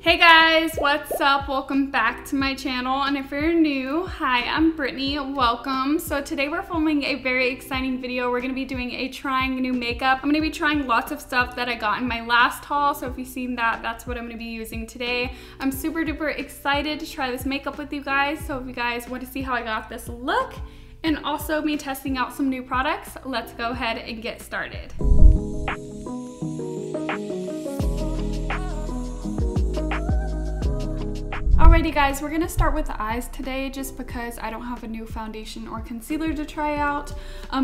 Hey guys, what's up? Welcome back to my channel, and if you're new, hi, I'm Brittany, welcome. So today we're filming a very exciting video. We're gonna be doing a trying new makeup. I'm gonna be trying lots of stuff that I got in my last haul, so if you've seen that, that's what I'm gonna be using today. I'm super duper excited to try this makeup with you guys, so if you guys want to see how I got this look, and also me testing out some new products, let's go ahead and get started. Alrighty guys, we're gonna start with the eyes today just because I don't have a new foundation or concealer to try out.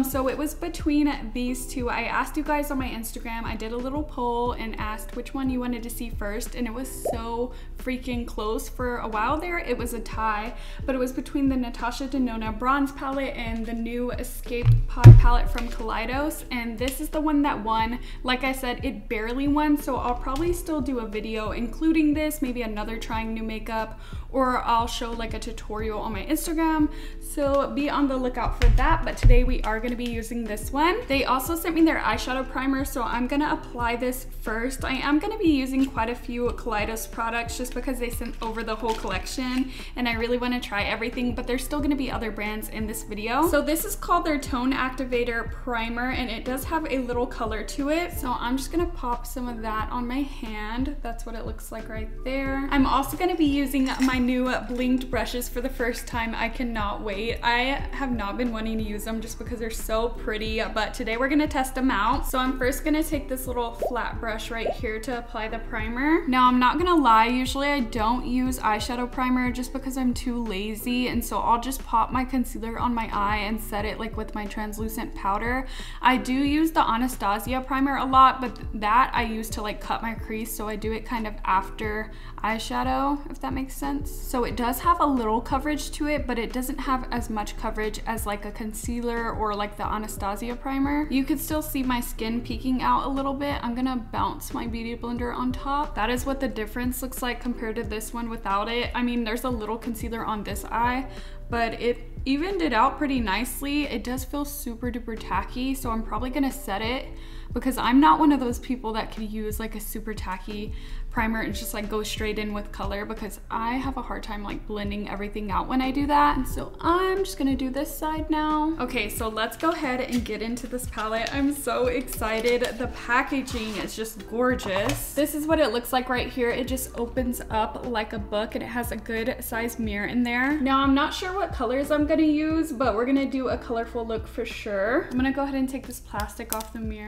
So it was between these two. I asked you guys on my Instagram, I did a little poll and asked which one you wanted to see first, and it was so freaking close. For a while there, it was a tie, but it was between the Natasha Denona bronze palette and the new Escape Pod palette from Kaleidos, and this is the one that won. Like I said, it barely won, so I'll probably still do a video including this, maybe another trying new makeup, or I'll show like a tutorial on my Instagram, so be on the lookout for that. But today we are going to be using this one. They also sent me their eyeshadow primer, so I'm going to apply this first. I am going to be using quite a few Kaleidos products just because they sent over the whole collection and I really want to try everything, but there's still going to be other brands in this video. So this is called their Tone Activator Primer, and it does have a little color to it, so I'm just going to pop some of that on my hand. That's what it looks like right there. I'm also going to be using my new blinked brushes for the first time. I cannot wait. I have not been wanting to use them just because they're so pretty, but today we're gonna test them out. So I'm first gonna take this little flat brush right here to apply the primer. Now I'm not gonna lie, usually I don't use eyeshadow primer just because I'm too lazy, and so I'll just pop my concealer on my eye and set it like with my translucent powder. I do use the Anastasia primer a lot, but that I use to like cut my crease, so I do it kind of after eyeshadow, if that makes sense. So it does have a little coverage to it, but it doesn't have as much coverage as like a concealer or like the Anastasia primer. You could still see my skin peeking out a little bit. I'm gonna bounce my beauty blender on top. That is what the difference looks like compared to this one without it. I mean, there's a little concealer on this eye, but it evened it out pretty nicely. It does feel super duper tacky, so I'm probably gonna set it because I'm not one of those people that could use like a super tacky primer and just like go straight in with color, because I have a hard time like blending everything out when I do that. And so I'm just gonna do this side now. Okay, so let's go ahead and get into this palette. I'm so excited. The packaging is just gorgeous. This is what it looks like right here. It just opens up like a book, and it has a good size mirror in there. Now I'm not sure what colors I'm gonna use, but we're gonna do a colorful look for sure. I'm gonna go ahead and take this plastic off the mirror.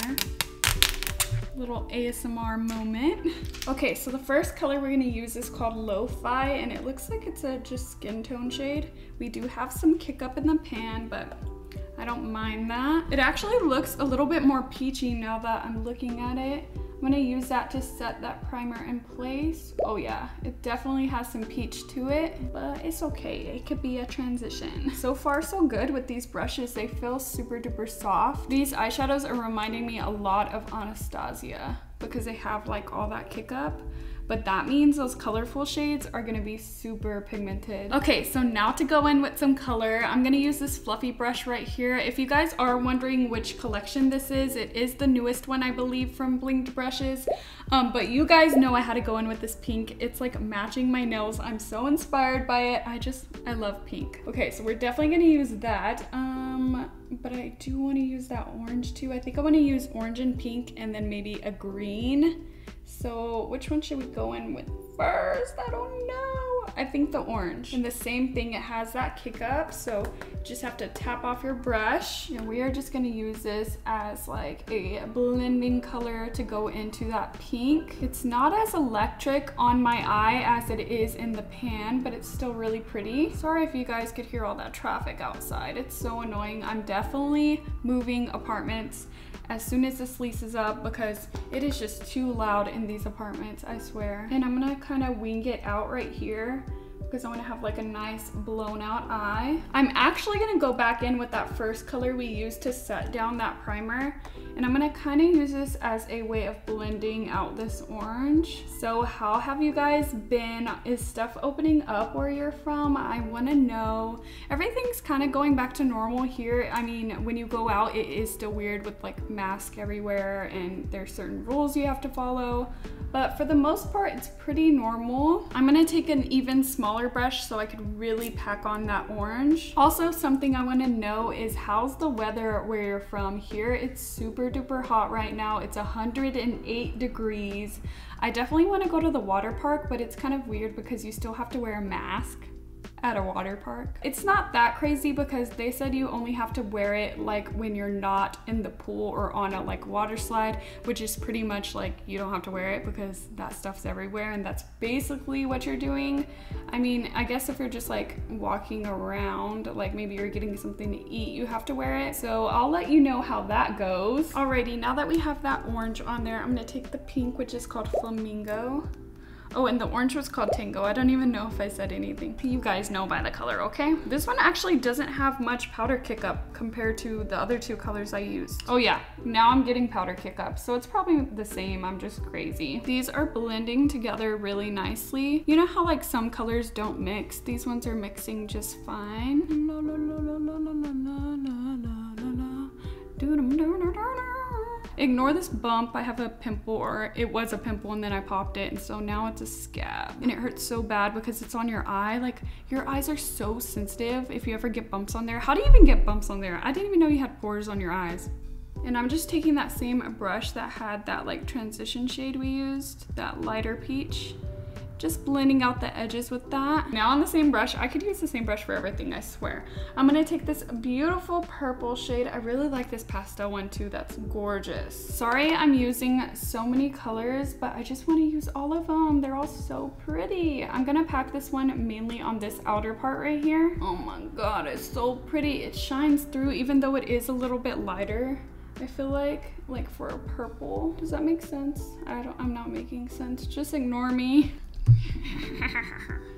Little ASMR moment. Okay, so the first color we're gonna use is called Lo-Fi, and it looks like it's a just skin tone shade. We do have some kick up in the pan, but I don't mind that. It actually looks a little bit more peachy now that I'm looking at it. I'm gonna use that to set that primer in place. Oh yeah, it definitely has some peach to it, but it's okay. It could be a transition. So far so good with these brushes. They feel super duper soft. These eyeshadows are reminding me a lot of Anastasia because they have like all that kick up, but that means those colorful shades are gonna be super pigmented. Okay, so now to go in with some color, I'm gonna use this fluffy brush right here. If you guys are wondering which collection this is, it is the newest one, I believe, from Blinked Brushes. But you guys know I had to go in with this pink. It's like matching my nails. I'm so inspired by it. I love pink. Okay, so we're definitely gonna use that. But I do wanna use that orange too. I think I wanna use orange and pink and then maybe a green. So which one should we go in with first? I don't know. I think the orange. And the same thing, it has that kick up, so you just have to tap off your brush. And we are just gonna use this as like a blending color to go into that pink. It's not as electric on my eye as it is in the pan, but it's still really pretty. Sorry if you guys could hear all that traffic outside. It's so annoying. I'm definitely moving apartments as soon as this leases up because it is just too loud in these apartments, I swear. And I'm gonna kind of wing it out right here because I want to have like a nice blown out eye. I'm actually gonna go back in with that first color we used to set down that primer, And I'm gonna kind of use this as a way of blending out this orange. So how have you guys been? Is stuff opening up where you're from? I wanna know. Everything's kind of going back to normal here. I mean, when you go out, it is still weird with like masks everywhere and there's certain rules you have to follow. But for the most part, it's pretty normal. I'm gonna take an even smaller brush so I could really pack on that orange. Also, something I wanna know is how's the weather where you're from? Here, it's super duper hot right now. It's 108 degrees. I definitely wanna go to the water park, but it's kind of weird because you still have to wear a mask at a water park. It's not that crazy because they said you only have to wear it like when you're not in the pool or on a like water slide, which is pretty much like you don't have to wear it because that stuff's everywhere and that's basically what you're doing. I mean, I guess if you're just like walking around, like maybe you're getting something to eat, you have to wear it. So I'll let you know how that goes. Alrighty, now that we have that orange on there, I'm gonna take the pink, which is called Flamingo. Oh, and the orange was called Tango. I don't even know if I said anything. You guys know by the color, okay? This one actually doesn't have much powder kick up compared to the other two colors I used. Oh yeah, now I'm getting powder kick up. So it's probably the same, I'm just crazy. These are blending together really nicely. You know how like some colors don't mix? These ones are mixing just fine. Ignore this bump. I have a pimple, or it was a pimple and then I popped it, and so now it's a scab. And it hurts so bad because it's on your eye. Like, your eyes are so sensitive if you ever get bumps on there. How do you even get bumps on there? I didn't even know you had pores on your eyes. And I'm just taking that same brush that had that like transition shade we used, that lighter peach. Just blending out the edges with that. Now on the same brush, I could use the same brush for everything, I swear. I'm gonna take this beautiful purple shade. I really like this pastel one too, that's gorgeous. Sorry I'm using so many colors, but I just wanna use all of them. They're all so pretty. I'm gonna pack this one mainly on this outer part right here. Oh my God, it's so pretty. It shines through even though it is a little bit lighter. I feel like for a purple. Does that make sense? I'm not making sense. Just ignore me.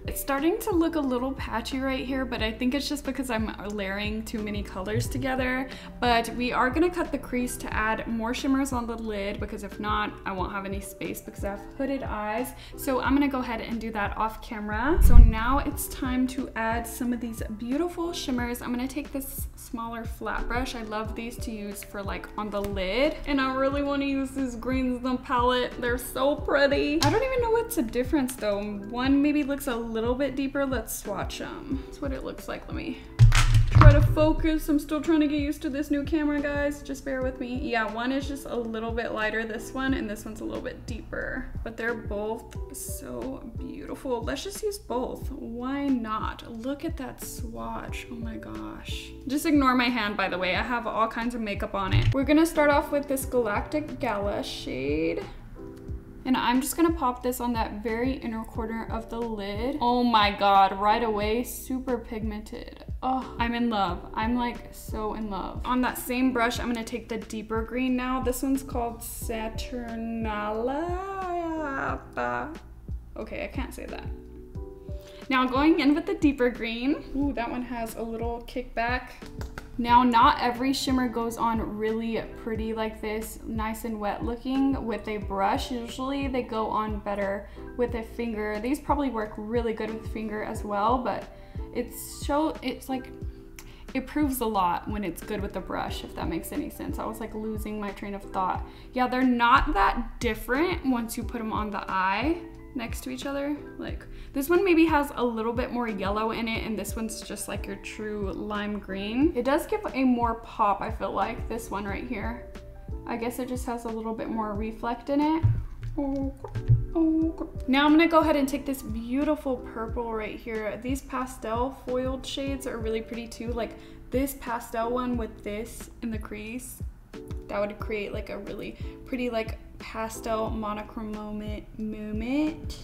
It's starting to look a little patchy right here, but I think it's just because I'm layering too many colors together. But we are gonna cut the crease to add more shimmers on the lid, because if not, I won't have any space because I have hooded eyes. So I'm gonna go ahead and do that off camera. So now it's time to add some of these beautiful shimmers. I'm gonna take this smaller flat brush. I love these to use for like on the lid. And I really wanna use this greens in the palette. They're so pretty. I don't even know what's the difference though. One maybe looks a little bit deeper. Let's swatch them. That's what it looks like. Let me try to focus. I'm still trying to get used to this new camera, guys. Just bear with me. Yeah, one is just a little bit lighter, this one, and this one's a little bit deeper. But they're both so beautiful. Let's just use both. Why not? Look at that swatch. Oh my gosh. Just ignore my hand, by the way. I have all kinds of makeup on it. We're gonna start off with this Galactic Gala shade. And I'm just gonna pop this on that very inner corner of the lid. Oh my God, right away, super pigmented. Oh, I'm in love. I'm like so in love. On that same brush, I'm gonna take the deeper green now. This one's called Saturnala. Okay, I can't say that. Now going in with the deeper green. Ooh, that one has a little kickback. Now, not every shimmer goes on really pretty like this, nice and wet looking with a brush. Usually they go on better with a finger. These probably work really good with finger as well, but it proves a lot when it's good with the brush, if that makes any sense. I was like losing my train of thought. Yeah, they're not that different once you put them on the eye next to each other. Like this one maybe has a little bit more yellow in it, and this one's just like your true lime green. It does give a more pop, I feel like, this one right here. I guess it just has a little bit more reflect in it. Now I'm gonna go ahead and take this beautiful purple right here. These pastel foiled shades are really pretty too. Like this pastel one with this in the crease, that would create like a really pretty like pastel monochrome moment.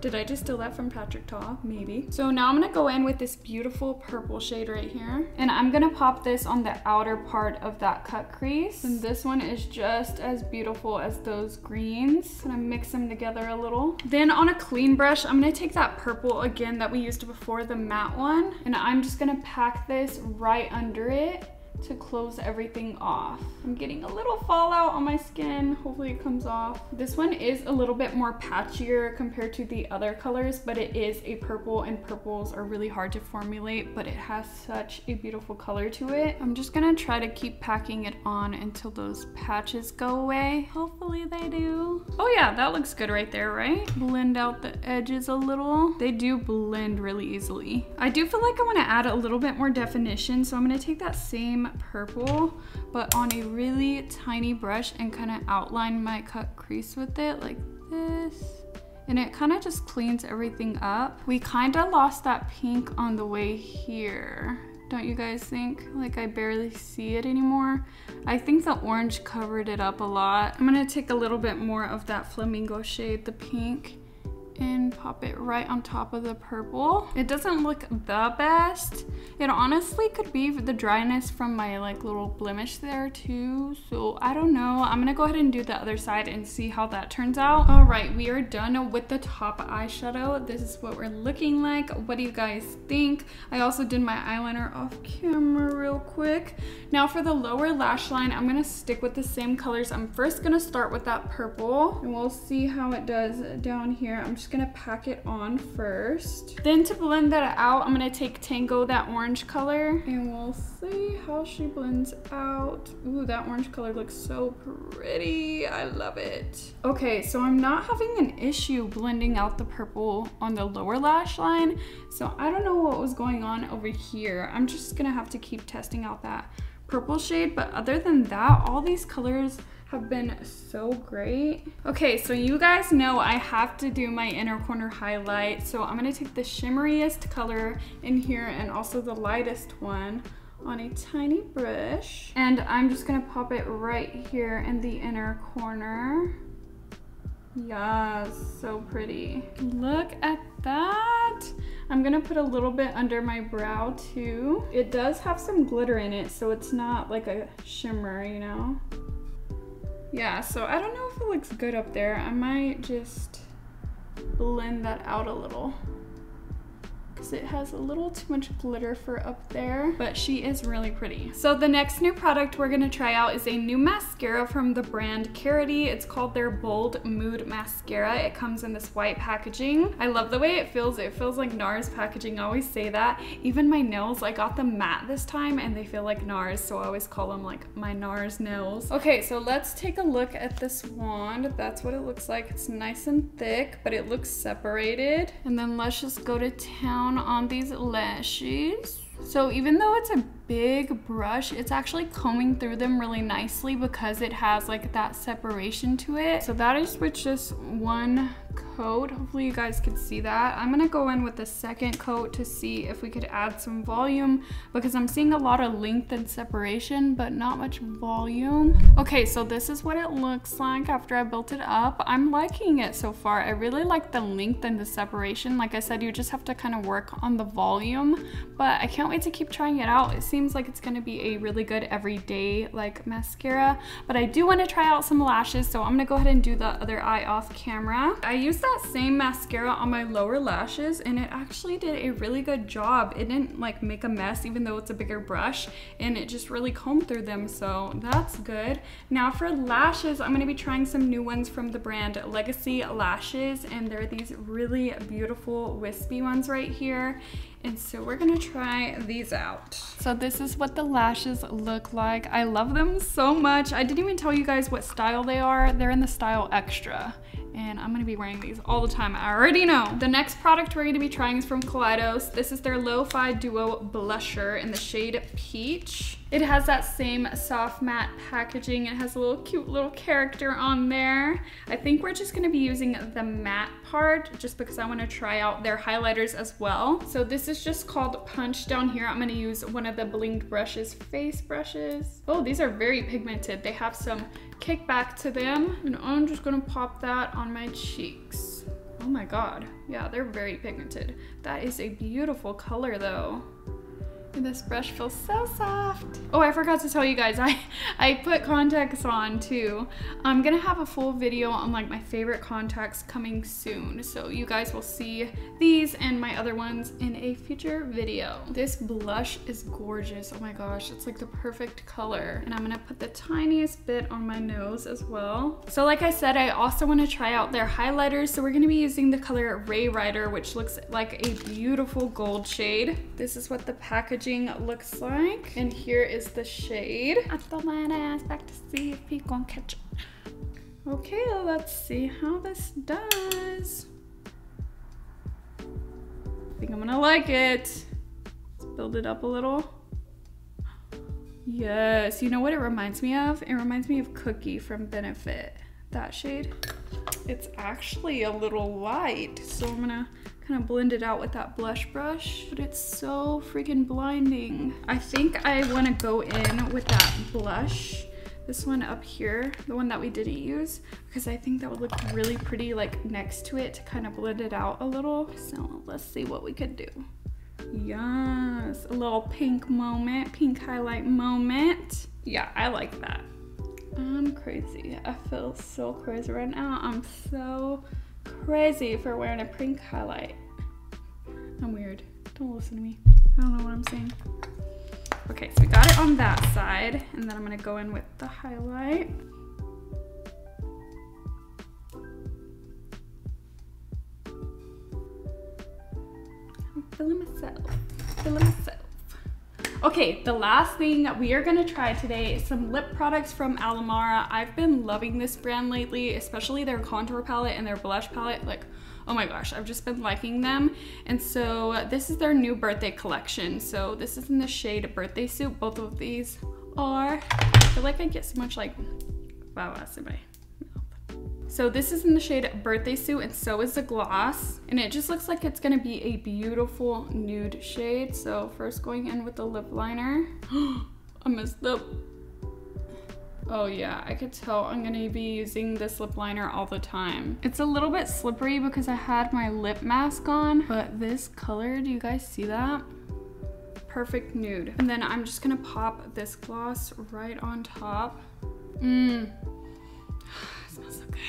Did I just steal that from Patrick Ta? Maybe. So now I'm gonna go in with this beautiful purple shade right here, and I'm gonna pop this on the outer part of that cut crease. And this one is just as beautiful as those greens. I'm gonna mix them together a little. Then on a clean brush, I'm gonna take that purple again that we used before, the matte one, and I'm just gonna pack this right under it to close everything off. I'm getting a little fallout on my skin. Hopefully it comes off. This one is a little bit more patchier compared to the other colors, but it is a purple, and purples are really hard to formulate, but it has such a beautiful color to it. I'm just gonna try to keep packing it on until those patches go away. Hopefully they do. Oh yeah, that looks good right there, right? Blend out the edges a little. They do blend really easily. I do feel like I wanna add a little bit more definition, so I'm gonna take that same purple, but on a really tiny brush and kind of outline my cut crease with it like this. And it kind of just cleans everything up. We kind of lost that pink on the way here. Don't you guys think? Like I barely see it anymore. I think the orange covered it up a lot. I'm gonna take a little bit more of that flamingo shade, the pink, and pop it right on top of the purple. It doesn't look the best. It honestly could be the dryness from my like little blemish there too. So I don't know. I'm gonna go ahead and do the other side and see how that turns out. All right, we are done with the top eyeshadow. This is what we're looking like. What do you guys think? I also did my eyeliner off camera real quick. Now for the lower lash line, I'm gonna stick with the same colors. I'm first gonna start with that purple and we'll see how it does down here. I'm just gonna pack it on first. Then to blend that out, I'm gonna take Tango, that orange color, and we'll see how she blends out. Ooh, that orange color looks so pretty. I love it. Okay, so I'm not having an issue blending out the purple on the lower lash line. So I don't know what was going on over here. I'm just gonna have to keep testing out that purple shade. But other than that, all these colors have been so great. Okay, so you guys know I have to do my inner corner highlight. So I'm gonna take the shimmeriest color in here and also the lightest one on a tiny brush. And I'm just gonna pop it right here in the inner corner. Yes, so pretty. Look at that. I'm gonna put a little bit under my brow too. It does have some glitter in it, so it's not like a shimmer, you know? Yeah, so I don't know if it looks good up there. I might just blend that out a little because it has a little too much glitter for up there, but she is really pretty. So the next new product we're gonna try out is a new mascara from the brand Karity. It's called their Bold Mood Mascara. It comes in this white packaging. I love the way it feels. It feels like NARS packaging. I always say that. Even my nails, I got them matte this time and they feel like NARS, so I always call them like my NARS nails. Okay, so let's take a look at this wand. That's what it looks like. It's nice and thick, but it looks separated. And then let's just go to town on these lashes. So even though it's a big brush, it's actually combing through them really nicely because it has like that separation to it. So that is with just one coat. Hopefully you guys could see that. I'm gonna go in with the second coat to see if we could add some volume because I'm seeing a lot of length and separation but not much volume. Okay, so this is what it looks like after I built it up. I'm liking it so far. I really like the length and the separation. Like I said, you just have to kind of work on the volume, but I can't wait to keep trying it out. It seems like it's gonna be a really good everyday like mascara, but I do want to try out some lashes, so I'm gonna go ahead and do the other eye off camera. I used that same mascara on my lower lashes and it actually did a really good job. It didn't like make a mess even though it's a bigger brush, and it just really combed through them, so that's good. Now for lashes, I'm gonna be trying some new ones from the brand Legacy Lashes, and they're these really beautiful wispy ones right here. And so we're gonna try these out. So this is what the lashes look like. I love them so much. I didn't even tell you guys what style they are. They're in the style Extra. And I'm gonna be wearing these all the time. I already know. The next product we're gonna be trying is from Kaleidos. This is their Lo-Fi Duo Blusher in the shade Peach. It has that same soft matte packaging. It has a little cute little character on there. I think we're just gonna be using the matte part just because I wanna try out their highlighters as well. So this is just called Punch. Down here, I'm gonna use one of the blinged brushes, face brushes. Oh, these are very pigmented. They have some kickback to them, and I'm just gonna pop that on my cheeks. Oh my god, yeah, they're very pigmented. That is a beautiful color though. And this brush feels so soft. Oh, I forgot to tell you guys, I put contacts on too. I'm gonna have a full video on like my favorite contacts coming soon. So you guys will see these and my other ones in a future video. This blush is gorgeous. Oh my gosh, it's like the perfect color. And I'm gonna put the tiniest bit on my nose as well. So like I said, I also wanna try out their highlighters. So we're gonna be using the color Ray Rider, which looks like a beautiful gold shade. This is what the packaging looks like, and here is the shade. I throw my ass back to see if he gonna catch it. Okay, let's see how this does. I think I'm gonna like it. Let's build it up a little. Yes, you know what it reminds me of? It reminds me of Cookie from Benefit. That shade. It's actually a little light, so I'm gonna kind of blend it out with that blush brush, but it's so freaking blinding. I think I want to go in with that blush, this one up here, the one that we didn't use, because I think that would look really pretty like next to it to kind of blend it out a little. So let's see what we could do. Yes, a little pink moment, pink highlight moment. Yeah, I like that. I'm crazy. I feel so crazy right now. I'm so crazy for wearing a pink highlight. I'm weird. Don't listen to me. I don't know what I'm saying. Okay, so we got it on that side, and then I'm gonna go in with the highlight. I'm feeling myself. Feeling myself. Okay, the last thing we are gonna try today is some lip products from Alamar. I've been loving this brand lately, especially their contour palette and their blush palette. Like, oh my gosh, I've just been liking them. And so this is their new birthday collection. So this is in the shade Birthday Suit. Both of these are, I feel like I get so much like, wow, that's in my mouth. So this is in the shade Birthday Suit, and so is the gloss. And it just looks like it's gonna be a beautiful nude shade. So first going in with the lip liner. I messed up. Oh yeah, I could tell I'm gonna be using this lip liner all the time. It's a little bit slippery because I had my lip mask on, but this color, do you guys see that? Perfect nude. And then I'm just gonna pop this gloss right on top. It smells so good.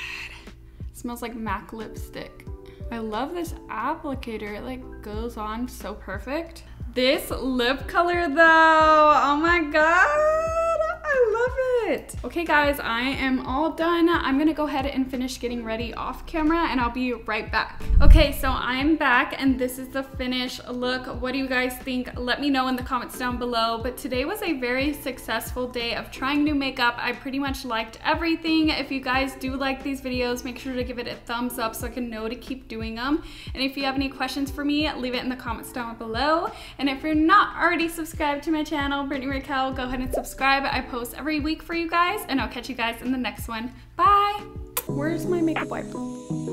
It smells like MAC lipstick. I love this applicator. It like goes on so perfect. This lip color though, oh my god. I love it. Okay guys, I am all done. I'm gonna go ahead and finish getting ready off camera, and I'll be right back. Okay, so I am back, and this is the finished look. What do you guys think? Let me know in the comments down below. But today was a very successful day of trying new makeup. I pretty much liked everything. If you guys do like these videos, make sure to give it a thumbs up so I can know to keep doing them. And if you have any questions for me, leave it in the comments down below. And if you're not already subscribed to my channel, BritanyRaquell, go ahead and subscribe. I post every week for you guys, and I'll catch you guys in the next one. Bye! Where's my makeup wiper?